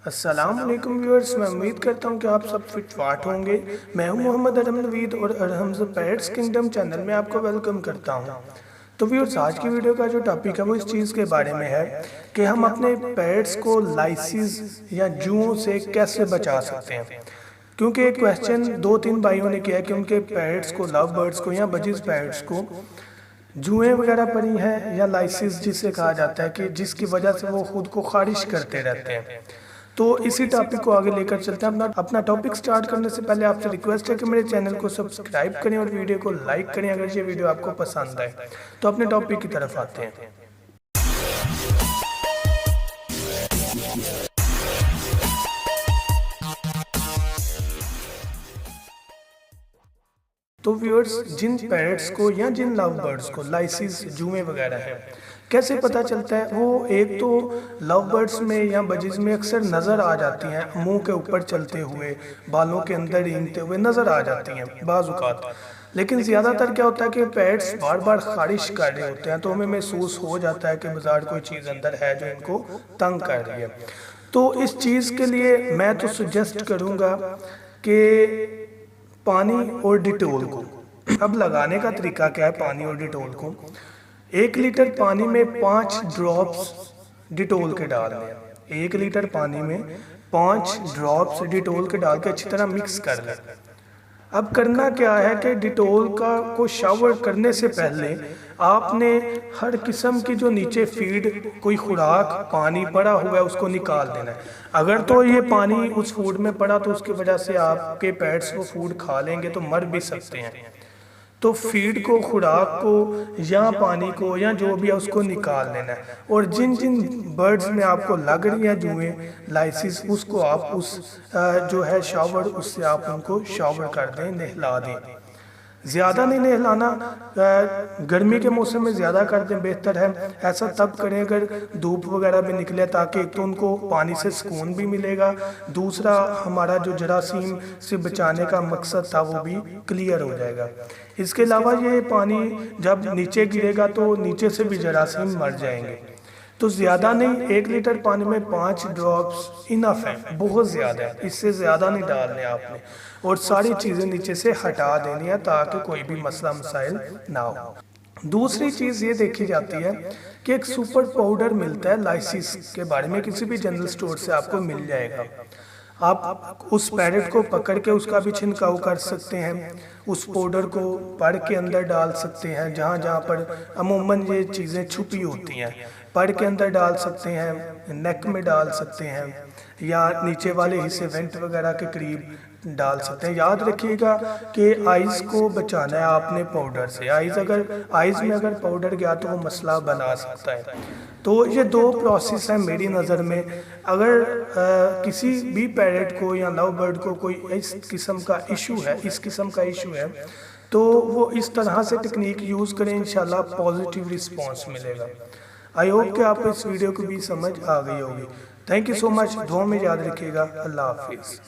السلام علیکم ویورز، میں امید کرتا ہوں کہ آپ سب فٹ فاٹ ہوں گے۔ میں ہوں محمد ارحم نوید اور ارحمز پیٹس کنگڈم چینل میں آپ کو ویلکم کرتا ہوں۔ تو ویورز، آج کی ویڈیو کا جو ٹاپک ہے وہ اس چیز کے بارے میں ہے کہ ہم اپنے پیٹس کو لائسز یا جوؤں سے کیسے بچا سکتے ہیں، کیونکہ ایک کویسچن 2-3 بھائیوں نے کیا کہ ان کے پیٹس کو، لو برڈز کو یا بجز پیٹس کو جوئیں وغیرہ پڑی ہیں یا لائسز جسے کہا جاتا ہے کہ جس کی وجہ سے وہ خود کو خارش کرتے رہتے ہیں۔ تو اسی ٹاپک کو آگے لے کر چلتے ہیں۔ اپنا ٹاپک سٹارٹ کرنے سے پہلے آپ سے ریکویسٹ ہے کہ میرے چینل کو سبسکرائب کریں اور ویڈیو کو لائک کریں اگر یہ ویڈیو آپ کو پسند آئے۔ تو اپنے ٹاپک کی طرف آتے ہیں۔ تو ویورز، جن پیرٹس کو یا جن لو برڈز کو لائسز جوئیں وغیرہ ہیں کیسے پتہ چلتا ہے؟ وہ ایک تو لو برڈز میں یا بجز میں اکثر نظر آ جاتی ہیں، منہ کے اوپر چلتے ہوئے، بالوں کے اندر رینگتے ہوئے نظر آ جاتی ہیں بعض اوقات۔ لیکن زیادہ تر کیا ہوتا ہے کہ پیٹس بار بار خارش کر رہے ہوتے ہیں تو ہمیں محسوس ہو جاتا ہے کہ بازار کوئی چیز اندر ہے جو ان کو تنگ کر رہی ہے۔ تو اس چیز کے لیے میں تو سجیسٹ کروں گا کہ پانی اور ڈیٹول کو، اب لگانے کا طریقہ کیا ہے پانی اور ڈیٹول کو؟ 1 لیٹر پانی میں 5 ڈراپس ڈیٹول کے ڈالنے ہیں۔ 1 لیٹر پانی میں 5 ڈراپس ڈیٹول کے ڈال کے اچھی طرح مکس کر لیں۔ اب کرنا کیا ہے کہ ڈیٹول کو شاور کرنے سے پہلے آپ نے ہر قسم کی جو نیچے فیڈ کوئی خوراک پانی پڑا ہوا ہے اس کو نکال دینا ہے۔ اگر تو یہ پانی اس فوڈ میں پڑا تو اس کی وجہ سے آپ کے پیٹس وہ فوڈ کھا لیں گے تو مر بھی سکتے ہیں۔ تو فیڈ کو، خوراک کو یا پانی کو یا جو بھی ہے اس کو نکال لینا ہے۔ اور جن جن برڈز میں آپ کو لگ رہی ہیں جوئیں لائسز، اس کو آپ اس جو ہے شاور، اس سے آپ ان کو شاور کر دیں، نہلا دیں۔ زیادہ نہیں نہلانا، گرمی کے موسم میں زیادہ کر دیں بہتر ہے۔ ایسا تب کریں اگر دھوپ وغیرہ بھی نکلے تاکہ ایک تو ان کو پانی سے سکون بھی ملے گا، دوسرا ہمارا جو جراثیم سے بچانے کا مقصد تھا وہ بھی کلیئر ہو جائے گا۔ اس کے علاوہ یہ پانی جب نیچے گرے گا تو نیچے سے بھی جراثیم مر جائیں گے۔ تو زیادہ نہیں، 1 لیٹر پانی میں 5 ڈراپس انف ہے، بہت زیادہ ہے، اس سے زیادہ نہیں ڈالنے آپ نے، اور ساری چیزیں نیچے سے ہٹا دینی ہیں تاکہ کوئی بھی مسئلہ مسائل نہ ہو۔ دوسری چیز یہ دیکھی جاتی ہے کہ ایک سپر پاؤڈر ملتا ہے لائسز کے بارے میں، کسی بھی جنرل سٹور سے آپ کو مل جائے گا۔ آپ اس پیرٹ کو پکڑ کے اس کا بھی چھنکاؤ کر سکتے ہیں، اس پاؤڈر کو پڑ کے اندر ڈال سکتے ہیں، جہاں جہاں پر عموماً یہ چیزیں چھپی ہوتی ہیں، پڑ کے اندر ڈال سکتے ہیں، نیک میں ڈال سکتے ہیں، یا نیچے والے حصے وینٹ وغیرہ کے قریب ڈال سکتے ہیں۔ یاد رکھیے گا کہ آئز کو بچانا ہے آپ نے پاؤڈر سے۔ آئز میں اگر پاؤڈر گیا تو وہ مسئلہ بنا سکتا ہے۔ تو یہ 2 پروسیس ہیں میری نظر میں۔ اگر کسی بھی پیرٹ کو یا لو برڈ کو کوئی اس قسم کا ایشو ہے تو وہ اس طرح سے ٹیکنیک یوز کریں، انشاءاللہ پازیٹیو رسپانس ملے گا۔ آئی ہوپ کہ آپ کو اس ویڈیو کو بھی سمجھ آ گئی ہوگی۔ تھینک یو سو مچ، دعاؤں میں یاد رکھیے گا۔ اللہ حافظ۔